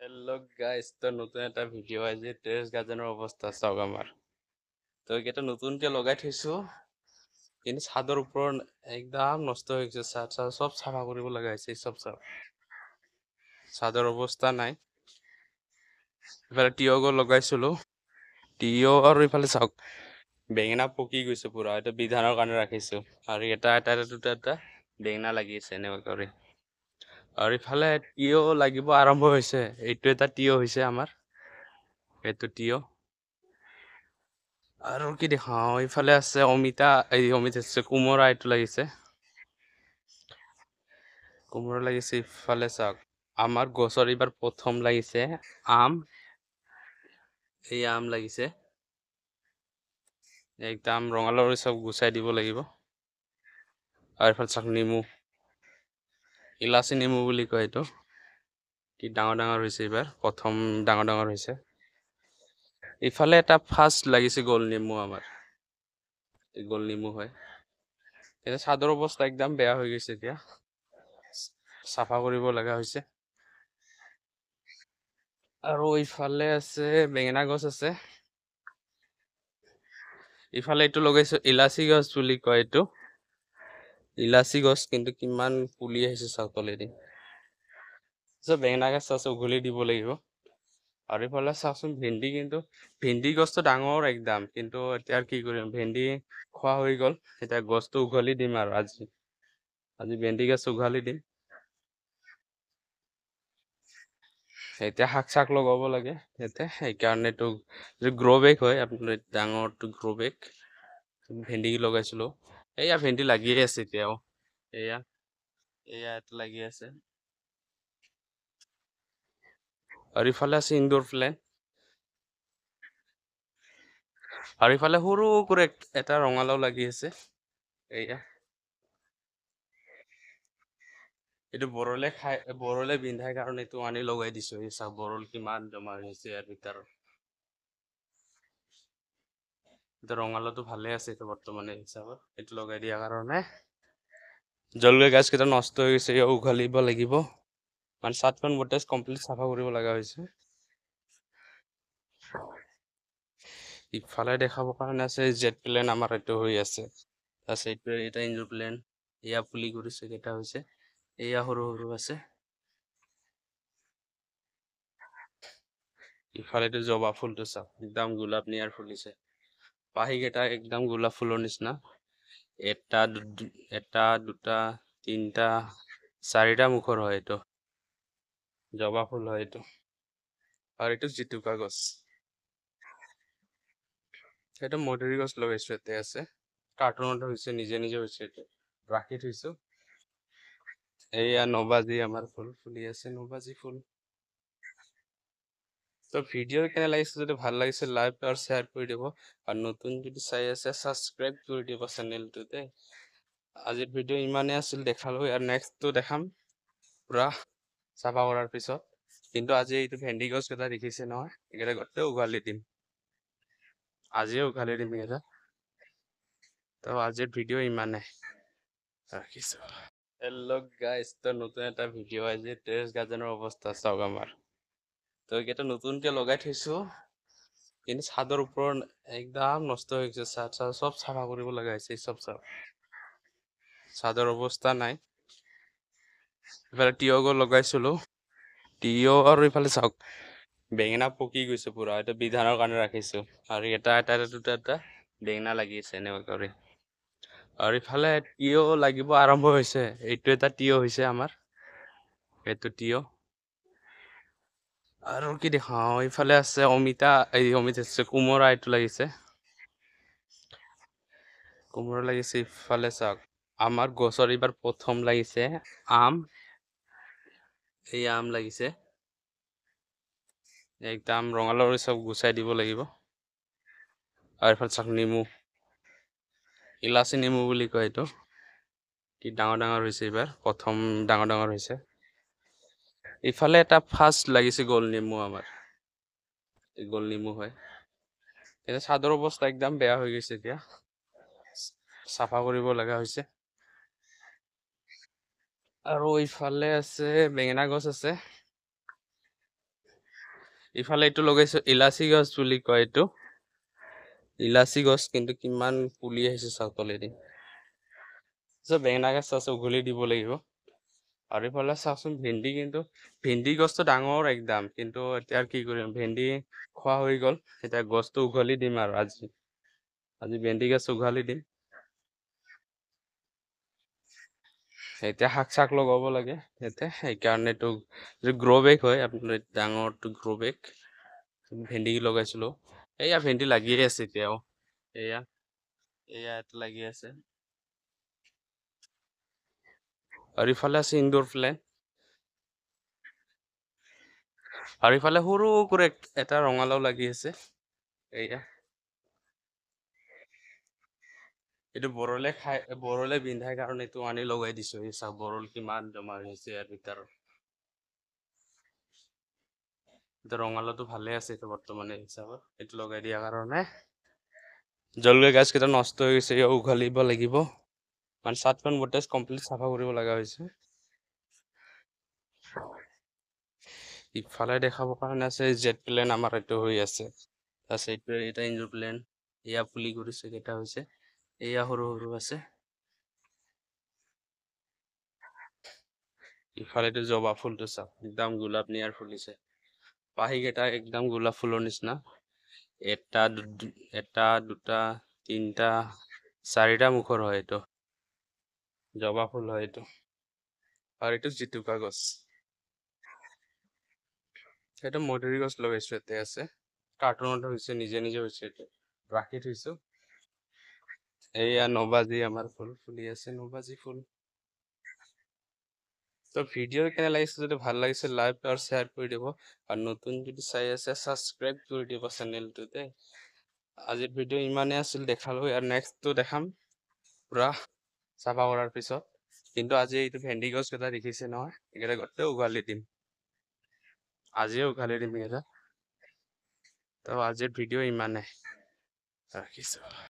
Hello guys, তো নতুন একটা ভিডিও আজি টেৰেছ গাৰ্ডেনৰ অৱস্থা চাওক আমাৰ। তো এইকেইটা নতুনকে লগাই থৈছো, কিন্তু ছাদৰ ওপৰত একদম নষ্ট হৈ গৈছে। ছাদ চব চাফা কৰিব লগা হৈছে। চব ছাদৰ অৱস্থা নাই। ইফালে তিয়হ গছ লগাইছিলো, তিয়হ আৰু ইফালে চাওক বেঙেনা পকি গৈছে পুৰা। এইটো বিধানৰ কাৰণে ৰাখিছো, আৰু এটা বেঙেনা লাগি আছে এনেকুৱা কৰি। আৰু ইফালে তিয়হ লাগিব আৰম্ভ হৈছে। এইটো এটা তিয়হ হৈছে আমাৰ, এইটো তিয়হ। আৰু কি দেখাও, ইফালে আছে অমিতা, অমিতা আছে কোমোৰা, এইটো লাগিছে কোমোৰা লাগিছে। ইফালে চাওক আমাৰ গছৰ এইবাৰ প্ৰথম লাগিছে আম। এই আম লাগিছে, একদম ৰঙালাও চব গুচাই দিব লাগিব। আৰু ইফালে চাওক নেমু, ইলাচি নেমু বুলি কয় এইটো। কি ডাঙৰ ডাঙৰ হৈছে, এইবাৰ প্ৰথম ডাঙৰ ডাঙৰ হৈছে। ইফালে এটা ফাৰ্ষ্ট লাগিছে গোল নেমু আমাৰ, গোল নেমু হয়। এতিয়া ছাদৰ অৱস্থা একদম বেয়া হৈ গৈছে, এতিয়া চাফা কৰিব লগা হৈছে। আৰু ইফালে আছে বেঙেনা গছ আছে। ইফালে এইটো লগাইছো ইলাচি গছ বুলি কয় এইটো, ইলাচি গছ। কিন্তু কিমান পুলি আহিছে চাওক তলেদি। বেঙেনা গছ আছে, উঘলি দিব লাগিব। আৰু ইফালে চাওকচোন ভেন্দি, কিন্তু ভেন্দি গছটো ডাঙৰ একদম, কিন্তু এতিয়া কি কৰিম, ভেন্দি খোৱা হৈ গ'ল। এতিয়া গছটো উঘলি দিম, আৰু আজি ভেন্দি গছ উঘালি দিম। এতিয়া শাক চাক লগাব লাগে ইয়াতে, সেইকাৰণেতো গ্ৰ' বেগ হয় আপোনাৰ, ডাঙৰটো গ্ৰ' বেগ। ভেন্দি লগাইছিলো, এয়া ভেন্দি লাগিয়ে আছে এতিয়াও। এয়া এয়া এটা লাগি আছে। আৰু ইফালে আছে ইনডোৰ প্লেন। আৰু ইফালে সৰু কৰি এটা ৰঙালাও লাগি আছে। এয়া এইটো বৰলে বিন্ধাই কাৰণে এইটো আনি লগাই দিছো। এই চাওক বৰল কিমান জমা হৈছে ইয়াৰ ভিতৰত। এতিয়া ৰঙালাওটো ভালে আছে এইটো বৰ্তমানে হিচাপত, এইটো লগাই দিয়াৰ কাৰণে। জলকীয়া গছ কেইটা নষ্ট হৈ গৈছে, উঘালিব লাগিব। মানে ছাদখন গোটেই কমপ্লিট চাফা কৰিব লগা হৈছে। ইফালে দেখাব কাৰণে আছে জেট প্লেন, আমাৰ এইটো হৈ আছে। তাৰপিছত এটা ইনডোৰ প্লেন, এয়া পুলি কৰিছে, কেইটা হৈছে, এয়া সৰু সৰু আছে। ইফালেটো জবা ফুলটো চাওক, একদম গোলাপ নিয়াৰ ফুলিছে। পাহি কেইটা একদম গোলাপ ফুলৰ নিচিনা। এটা দুটা তিনিটা চাৰিটা মুখৰ হয় এইটো, জবা ফুল হয় এইটো। আৰু এইটো জেতুকা গছ, সেইটো মধুৰি গছ লগাইছো, ইয়াতে আছে। কাৰ্টুনত হৈছে, নিজে নিজে হৈছে, এইটো ৰাখি থৈছো। এইয়া নবাজি আমাৰ ফুল ফুলি আছে, নবাজি ফুল। তো ভিডিঅ' কেনে লাগিছে, যদি ভাল লাগিছে লাইক আৰু শ্বেয়াৰ কৰি দিব। আৰু নতুন যদি চাই আছে ছাবস্ক্ৰাইব কৰি দিব চেনেলটোতে। আজিৰ ভিডিঅ' ইমানেই আছিল, দেখালো। আৰু নেক্সটটো দেখাম পুৰা চাফা কৰাৰ পিছত। কিন্তু আজি এইটো ভেন্দি গছ কেইটা দেখিছে নহয়, এইকেইটা গোটেই উঘালি দিম, আজিয়ে উঘালি দিম এইকেইটা। তো আজিৰ ভিডিঅ' ইমানেই, ৰাখিছো। হ্যালো গাইস, তো নতুন একটা ভিডিও আজি টেৰেছ গাৰ্ডেনৰ অৱস্থা চাওক আমাৰ। তো এইকেইটা নতুনকে লগাই থৈছো, কিন্তু ছাদৰ ওপৰত একদম নষ্ট হৈ গৈছে। ছাদ চব চাফা কৰিব লগা হৈছে। চব ছাদৰ অৱস্থা নাই। ইফালে তিয়হ গছ লগাইছিলো, তিয়হ। আৰু ইফালে চাওক বেঙেনা পকি গৈছে পুৰা। এইটো বিধানৰ কাৰণে ৰাখিছো, আৰু এটা বেঙেনা লাগি আছে এনেকুৱা কৰি। আৰু ইফালে তিয়হ লাগিব আৰম্ভ হৈছে। এইটো এটা তিয়হ হৈছে আমাৰ, এইটো তিয়হ। আৰু কি দেখাও, ইফালে আছে অমিতা, অমিতা আছে কোমোৰা, এইটো লাগিছে কোমোৰা লাগিছে। ইফালে চাওক আমাৰ গছৰ এইবাৰ প্ৰথম লাগিছে আম। এই আম লাগিছে, একদম ৰঙালাও চব গুচাই দিব লাগিব। আৰু ইফালে চাওক নেমু, ইলাচি নেমু বুলি কয় এইটো। কি ডাঙৰ ডাঙৰ হৈছে, এইবাৰ প্ৰথম ডাঙৰ ডাঙৰ হৈছে। ইফালে এটা ফাৰ্ষ্ট লাগিছে গোল নেমু আমাৰ, গোল নেমু হয়। এতিয়া ছাদৰ অৱস্থা একদম বেয়া হৈ গৈছে, এতিয়া চাফা কৰিব লগা হৈছে। আৰু ইফালে আছে বেঙেনা গছ আছে। ইফালে এইটো লগাইছো ইলাচি গছ বুলি কয় এইটো ইলাচি গছ কিন্তু কিমান পুলি আহিছে চাওক তলেদি বেঙেনা গছ আছে উঘলি দিব লাগিব আৰু ইফালে চাওকচোন ভেন্দি কিন্তু ভেন্দি গছটো ডাঙৰ একদম কিন্তু এতিয়া কি কৰিম ভেন্দি খোৱা হৈ গ'ল এতিয়া গছটো উঘলি দিম আৰু আজি ভেন্দি গছ উঘালি দিম এতিয়া শাক চাক লগাব লাগে ইয়াতে সেইকাৰণেতো গ্ৰ' বেগ হয় আপোনাৰ ডাঙৰটো গ্ৰ' বেগ ভেন্দি লগাইছিলো এয়া ভেন্দি লাগিয়ে আছে এতিয়াও এয়া ইয়াত লাগি আছে আৰু ইফালে আছে ইনডোৰ প্লেন আৰু ইফালে সৰু কৰি এটা ৰঙালাও লাগি আছে এয়া এইটো বৰলে বিন্ধাৰ কাৰণে এইটো আনি লগাই দিছো এই চাওক বৰল কিমান জমা হৈছে ইয়াৰ ভিতৰত এতিয়া ৰঙালাওটো ভালে আছে এইটো বৰ্তমানে হিচাপত এইটো লগাই দিয়াৰ কাৰণে জলকীয়া গাছ কেইটা নষ্ট হৈ গৈছে উঘালিব লাগিব মানে চাতখন গোটেই কমপ্লিট চাফা কৰিব লগা হৈছে ইফালে দেখাব কাৰণে আছে জেট প্লেন আমাৰ এইটো হৈ আছে তাৰপিছত এইটো এটা ইনডোৰ প্লেন এয়া পুলি কৰিছে কেইটা হৈছে এয়া সৰু সৰু আছে ইফালেতো জবা ফুলটো চাওক একদম গোলাপ নিয়াৰ ফুলিছে পাহি কেইটা একদম গোলাপ ফুলৰ নিচিনা এটা দুটা তিনিটা চাৰিটা মুখৰ হয় এইটো জবা ফুল হয় এইটো আৰু এইটো জিতুকা গছ সেইটো মধুৰি গছ লগাইছো ইয়াতে আছে কাৰ্টুনত হৈছে নিজে নিজে হৈছে এইটো ৰাখি থৈছো এয়া নবাজি আমাৰ ফুল ফুলি আছে নবাজি ফুল তো ভিডিও কেনে লাগিছে যদি ভাল লাগিছে লাইক আৰু শ্বেয়াৰ কৰি দিব আৰু নতুন যদি চাই আছে সাবস্ক্ৰাইব কৰি দিব চেনেলটোতে আজিৰ ভিডিও ইমানে আছিল দেখালো আৰু নেক্সটটো দেখাম পুৰা চাফা কৰাৰ পিছত কিন্তু আজি এইটো ভেন্দি গছ কেইটা দেখিছে নহয় এইকেইটা গোটেই উঘালি দিম আজিও উঘালি দিম এইকেইটা তো আজিৰ ভিডিও ইমানে ৰাখিছো